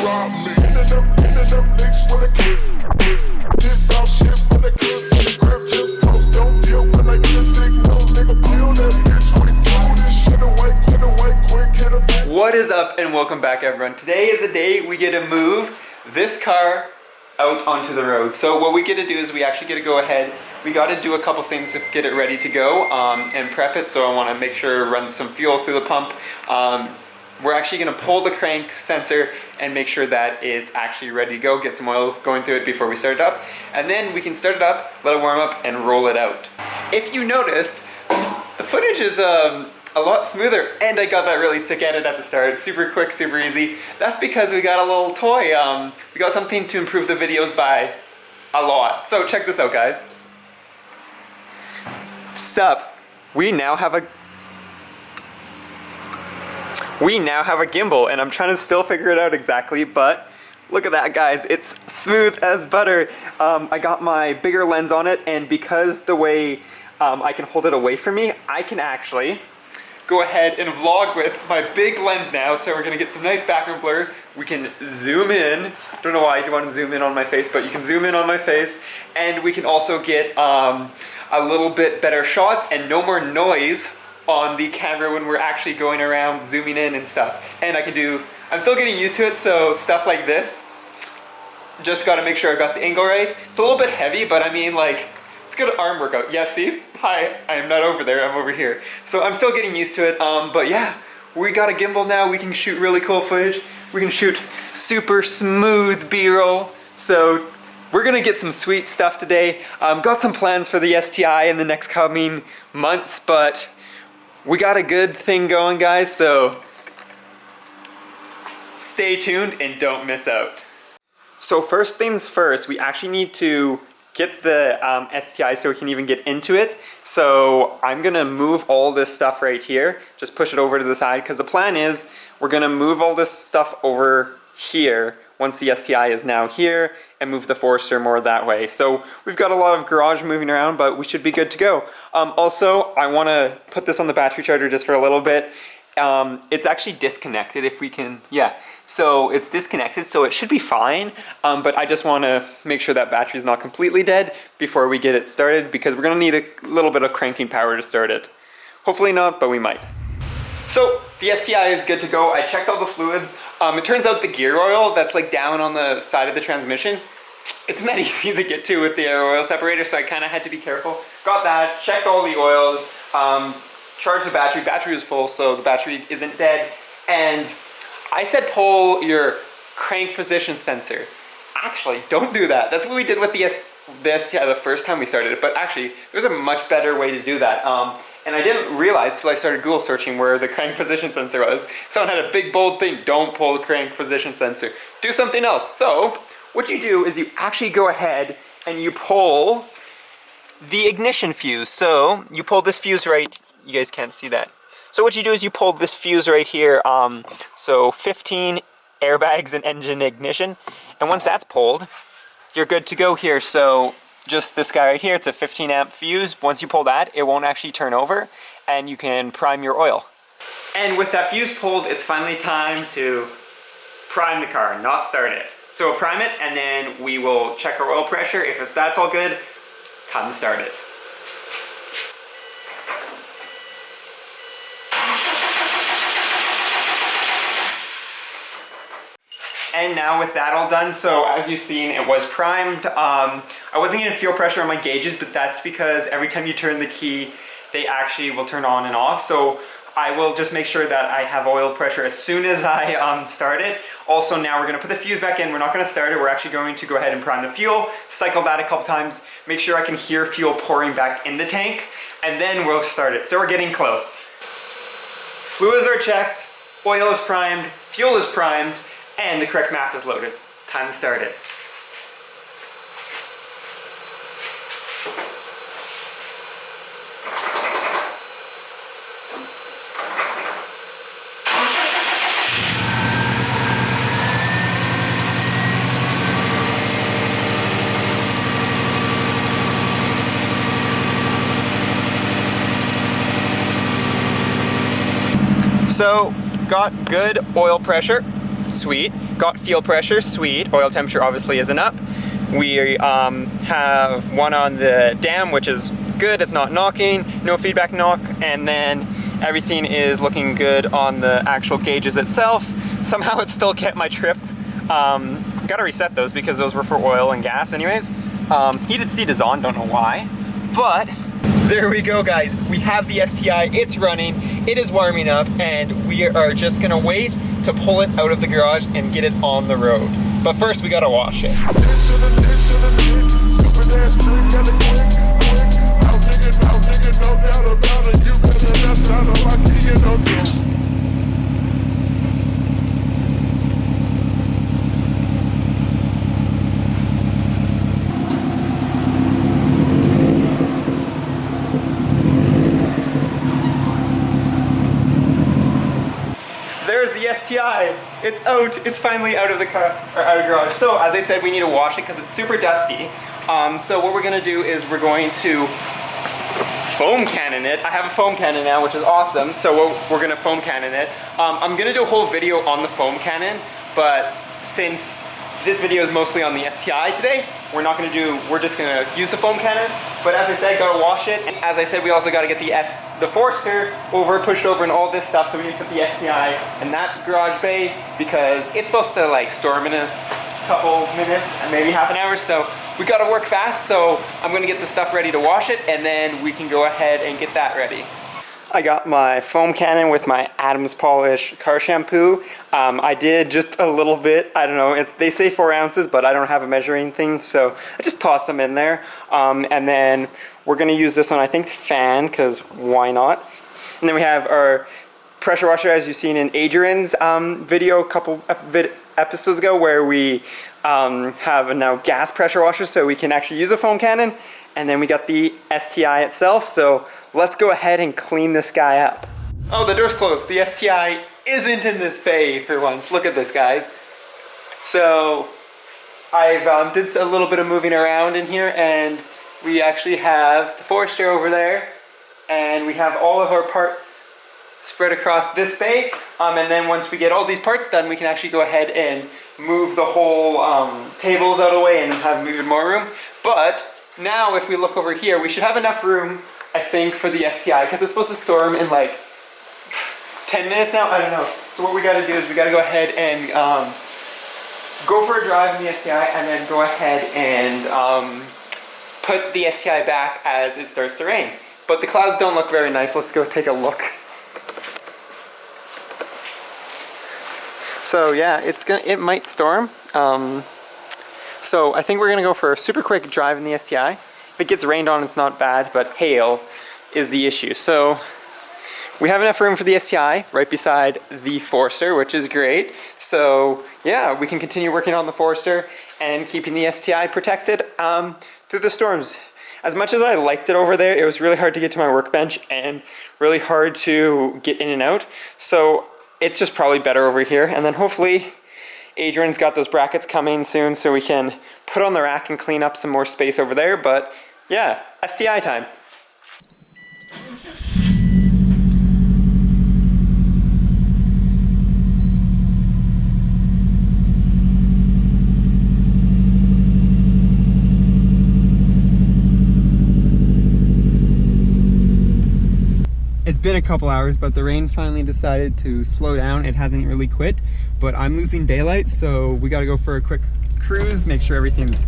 drop me. Hitting them licks with a clip. Dip out shit with a clip. The grip just post, don't deal when I get a signal. Nigga, kill that bitch with a kill. This shit away, quick, hit a bitch. What is up and welcome back everyone. Today is the day we get to move this car out onto the road. So what we get to do is we actually get to go ahead. We got to do a couple things to get it ready to go and prep it. So I want to make sure run some fuel through the pump. We're actually going to pull the crank sensor and make sure that it's actually ready to go. Get some oil going through it before we start it up. And then we can start it up, let it warm up, and roll it out. If you noticed, the footage is a lot smoother, and I got that really sick edit at the start. Super quick, super easy. That's because we got a little toy. We got something to improve the videos by a lot. So check this out, guys. Sup, we now have a gimbal, and I'm trying to still figure it out exactly, but look at that, guys. It's smooth as butter. I got my bigger lens on it, and because the way I can hold it away from me, I can actually go ahead and vlog with my big lens now. So we're gonna get some nice background blur. We can zoom in. Don't know why you want to zoom in on my face, but you can zoom in on my face, and we can also get a little bit better shots and no more noise on the camera when we're actually going around zooming in and stuff. And I'm still getting used to it, so stuff like this, just gotta make sure I got the angle right. It's a little bit heavy, but I mean, like, it's good arm workout. Yeah, see? Hi, I am not over there, I'm over here. So I'm still getting used to it, but yeah, we got a gimbal now. We can shoot really cool footage. We can shoot super smooth B-roll. So we're gonna get some sweet stuff today. Got some plans for the STI in the next coming months, but we got a good thing going, guys, so stay tuned and don't miss out. So first things first, we actually need to get the STI so we can even get into it. So I'm gonna move all this stuff right here, just push it over to the side, because the plan is we're gonna move all this stuff over here once the STI is now here, and move the Forester more that way. So we've got a lot of garage moving around, but we should be good to go. Also, I wanna put this on the battery charger just for a little bit. It's actually disconnected if we can, yeah. So it's disconnected, so it should be fine, but I just wanna make sure that battery's not completely dead before we get it started, because we're gonna need a little bit of cranking power to start it. Hopefully not, but we might. So the STI is good to go. I checked all the fluids. It turns out the gear oil that's like down on the side of the transmission isn't that easy to get to with the air oil separator, so I kind of had to be careful. Got that, checked all the oils, charged the battery. Battery was full, so the battery isn't dead. And I said pull your crank position sensor. Actually, don't do that. That's what we did with the STI the first time we started it, but actually, there's a much better way to do that. And I didn't realize till I started Google searching where the crank position sensor was. Someone had a big bold thing, don't pull the crank position sensor. Do something else. So, what you do is you actually go ahead and you pull the ignition fuse. So, you pull this fuse right, you guys can't see that. So what you do is you pull this fuse right here, so 15 airbags and engine ignition. And once that's pulled, you're good to go here. So just this guy right here, it's a 15 amp fuse. Once you pull that, it won't actually turn over, and you can prime your oil. And with that fuse pulled, it's finally time to prime the car, not start it. So we'll prime it, and then we will check our oil pressure. If that's all good, time to start it. And now with that all done, so as you've seen, it was primed. I wasn't getting fuel pressure on my gauges, but that's because every time you turn the key, they actually will turn on and off. So I will just make sure that I have oil pressure as soon as I start it. Also, now we're gonna put the fuse back in. We're not gonna start it. We're actually going to go ahead and prime the fuel, cycle that a couple times, make sure I can hear fuel pouring back in the tank, and then we'll start it. So we're getting close. Fluids are checked, oil is primed, fuel is primed, and the correct map is loaded. It's time to start it. So, got good oil pressure. sweet. Got fuel pressure, sweet. Oil temperature obviously isn't up. We have one on the dam, which is good, it's not knocking, no feedback knock, and then everything is looking good on the actual gauges itself. Somehow it still kept my trip. Gotta reset those because those were for oil and gas anyways. Heated seat is on, don't know why, but there we go guys. We have the STI, it's running, it is warming up, and we are just gonna wait to pull it out of the garage and get it on the road. But first we gotta wash it. There's the STI. It's out. It's finally out of the car, or out of the garage. So as I said, we need to wash it because it's super dusty. So what we're gonna do is we're going to foam cannon it. I have a foam cannon now, which is awesome. So we're gonna foam cannon it. I'm gonna do a whole video on the foam cannon, but since this video is mostly on the STI today, we're just gonna use the foam cannon. But as I said, gotta wash it. And as I said, we also gotta get the Forester pushed over and all this stuff. So we need to put the STI in that garage bay because it's supposed to like storm in a couple minutes, maybe half an hour. So we gotta work fast. So I'm gonna get the stuff ready to wash it and then we can go ahead and get that ready. I got my foam cannon with my Adams Polish car shampoo. I did just a little bit. I don't know, they say 4 ounces, but I don't have a measuring thing, so I just toss them in there. And then we're gonna use this on, I think, fan, because why not? And then we have our pressure washer, as you've seen in Adrian's video a couple episodes ago, where we have a now gas pressure washer, so we can actually use a foam cannon. And then we got the STI itself, so let's go ahead and clean this guy up. Oh, the door's closed. The STI isn't in this bay for once. Look at this, guys. So I've did a little bit of moving around in here, and we actually have the Forester over there, and we have all of our parts spread across this bay. And then once we get all these parts done, we can actually go ahead and move the whole tables out of the way and have even more room. But now if we look over here, we should have enough room, I think, for the STI, because it's supposed to storm in like 10 minutes now, I don't know. So what we gotta do is we gotta go ahead and go for a drive in the STI and then go ahead and put the STI back as it starts to rain. But the clouds don't look very nice. Let's go take a look. So yeah, it might storm. So I think we're gonna go for a super quick drive in the STI. If it gets rained on, it's not bad, but hail is the issue. So we have enough room for the STI right beside the Forester, which is great. So yeah, we can continue working on the Forester and keeping the STI protected through the storms. As much as I liked it over there, it was really hard to get to my workbench and really hard to get in and out. So it's just probably better over here. And then hopefully Adrian's got those brackets coming soon so we can put on the rack and clean up some more space over there. But yeah, STI time. It's been a couple hours, but the rain finally decided to slow down. It hasn't really quit, but I'm losing daylight, so we gotta go for a quick cruise, make sure everything's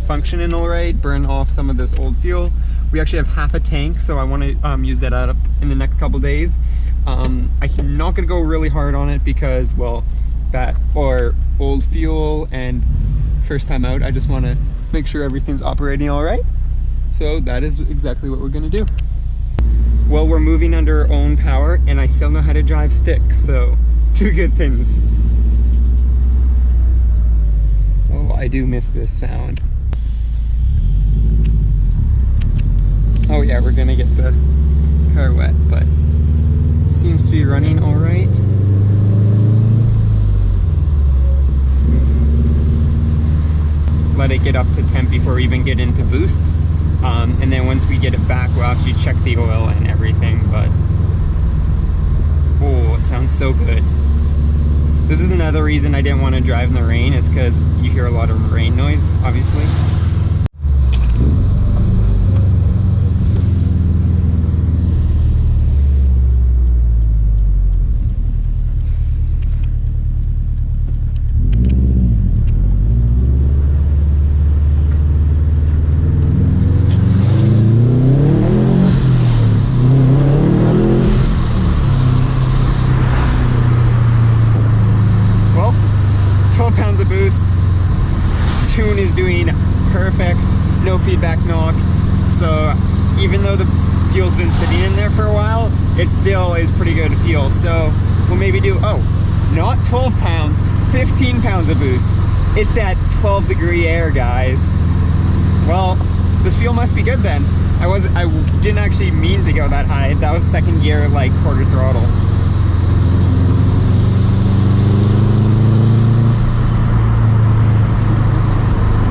functioning all right, burn off some of this old fuel. We actually have half a tank, so I want to use that up in the next couple days. I'm not gonna go really hard on it because, well, that or old fuel and first time out, I just want to make sure everything's operating all right. So that is exactly what we're gonna do. Well, we're moving under our own power, and I still know how to drive stick, so 2 good things. Oh, I do miss this sound. Oh yeah, we're gonna get the car wet, but it seems to be running all right. Let it get up to temp before we even get into boost. And then once we get it back, we'll actually check the oil and everything, but oh, it sounds so good. This is another reason I didn't want to drive in the rain, is because you hear a lot of rain noise, obviously. Well, 12 pounds of boost. Tune is doing perfect, no feedback knock. So even though the fuel's been sitting in there for a while, it still is pretty good fuel. So we'll maybe do, oh, not 12 pounds, 15 pounds of boost. It's that 12-degree air, guys. Well, this fuel must be good then. I didn't actually mean to go that high. That was second gear, like quarter throttle.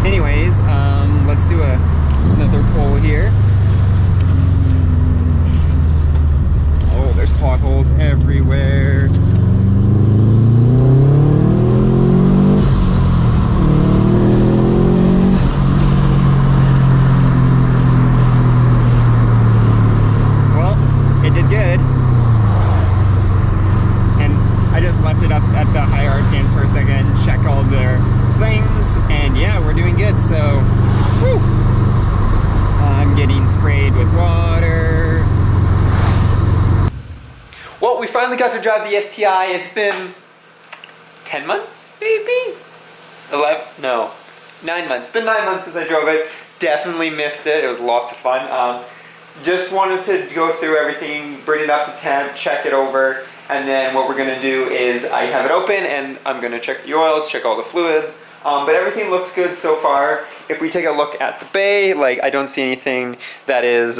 Anyways, let's do another pull here. Oh, there's potholes everywhere. Well, it did good. And I just left it up at the high RPM for a second, check all their things, and yeah, we're doing good. So, whew, I'm getting sprayed with water. Well, we finally got to drive the STI. It's been 10 months, maybe? 11? No, 9 months. It's been 9 months since I drove it. Definitely missed it. It was lots of fun. Just wanted to go through everything, bring it up to temp, check it over, and then what we're gonna do is I have it open and I'm gonna check the oils, check all the fluids. But everything looks good so far. If we take a look at the bay, like, I don't see anything that is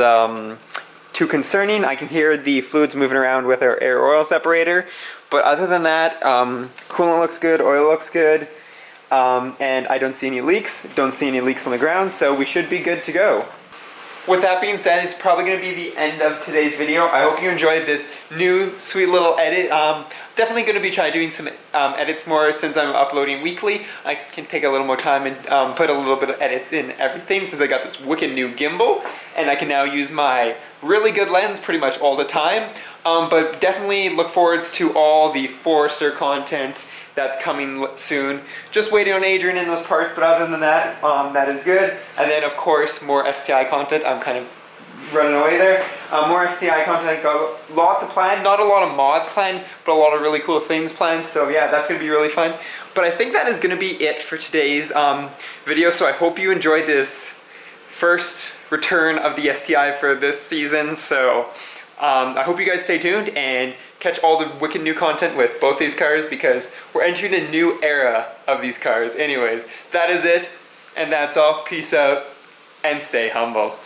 too concerning. I can hear the fluids moving around with our air oil separator. But other than that, coolant looks good, oil looks good. And I don't see any leaks. Don't see any leaks on the ground, so we should be good to go. With that being said, it's probably going to be the end of today's video. I hope you enjoyed this new sweet little edit. Definitely going to be trying doing some edits more since I'm uploading weekly. I can take a little more time and put a little bit of edits in everything since I got this wicked new gimbal and I can now use my really good lens pretty much all the time. But definitely look forwards to all the Forester content that's coming soon. Just waiting on Adrian in those parts, but other than that, that is good. And then of course more STI content. I'm kind of running away there. More STI content, got lots of planned, not a lot of mods planned, but a lot of really cool things planned. So yeah, that's gonna be really fun. But I think that is gonna be it for today's video. So I hope you enjoyed this first return of the STI for this season. So I hope you guys stay tuned and catch all the wicked new content with both these cars because we're entering a new era of these cars. Anyways, that is it, and that's all. Peace out, and stay humble.